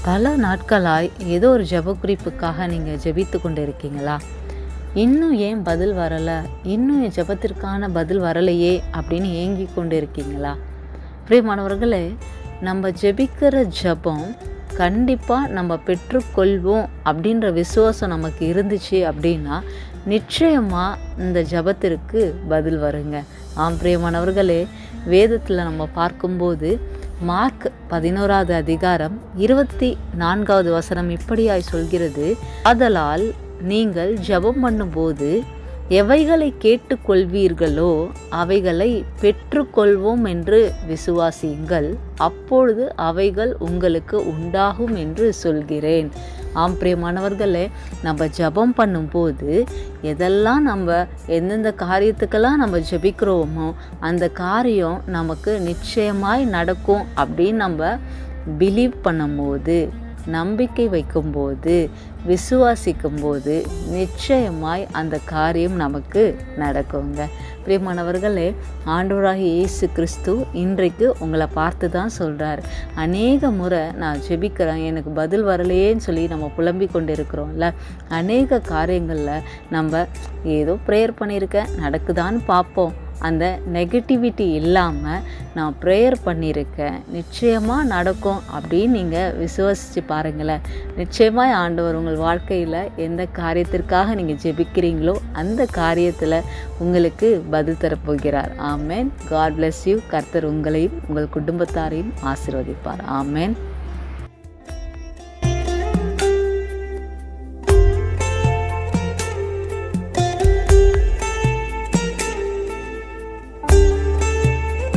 பல நாட்களாய் ஏதோ ஒரு ஜெப குறிப்புக்காக நீங்கள் ஜெபித்து கொண்டு இருக்கீங்களா? இன்னும் ஏன் பதில் வரலை, இன்னும் என் ஜெபத்திற்கான பதில் வரலையே அப்படின்னு ஏங்கி கொண்டு இருக்கீங்களா? பிரியமானவர்களே, நம்ம ஜெபிக்கிற ஜெபம் கண்டிப்பாக நம்ம பெற்றுக்கொள்வோம் அப்படின்ற விசுவாசம் நமக்கு இருந்துச்சு அப்படின்னா நிச்சயமாக இந்த ஜெபத்திற்கு பதில் வருங்க. பிரியமானவர்களே, வேதத்தில் நம்ம பார்க்கும்போது மார்க் 11வது அதிகாரம் 24வது வசனம் இப்படியாய் சொல்கிறது, ஆதலால் நீங்கள் ஜெபம் பண்ணும்போது எவைகளை கேட்டுக்கொள்வீர்களோ அவைகளை பெற்றுக்கொள்வோம் என்று விசுவாசியுங்கள், அப்பொழுது அவைகள் உங்களுக்கு உண்டாகும் என்று சொல்கிறேன். பிரியமானவர்களே, நம்ம ஜெபம் பண்ணும்போது எதெல்லாம் எந்தெந்த காரியத்துக்கெல்லாம் நம்ம ஜெபிக்கிறோமோ அந்த காரியம் நமக்கு நிச்சயமாய் நடக்கும் அப்படின்னு நம்ம பிலீவ் பண்ணும்போது, நம்பிக்கை வைக்கும்போது, விசுவாசிக்கும்போது நிச்சயமாய் அந்த காரியம் நமக்கு நடக்குங்க. பிரியமானவர்களே, ஆண்டவராகிய இயேசு கிறிஸ்து இன்றைக்கு உங்களை பார்த்து தான் சொல்கிறார். அநேக முறை நான் ஜெபிக்கிறேன், எனக்கு பதில் வரலையேன்னு சொல்லி நம்ம புலம்பிக் கொண்டு இருக்கிறோம்ல. அநேக காரியங்களில் நம்ம ஏதோ ப்ரேயர் பண்ணியிருக்கேன், நடக்குதான்னு பார்ப்போம். அந்த நெகட்டிவிட்டி இல்லாமல் நான் ப்ரேயர் பண்ணியிருக்கேன், நிச்சயமாக நடக்கும் அப்படின்னு நீங்கள் விசுவாசித்து பாருங்களேன். நிச்சயமாக ஆண்டவர் உங்கள் வாழ்க்கையில் எந்த காரியத்திற்காக நீங்கள் ஜெபிக்கிறீங்களோ அந்த காரியத்தில் உங்களுக்கு பதில் தரப்போகிறார். ஆமேன். God bless you. கர்த்தர் உங்களையும் உங்கள் குடும்பத்தாரையும் ஆசீர்வதிப்பார். ஆமேன்.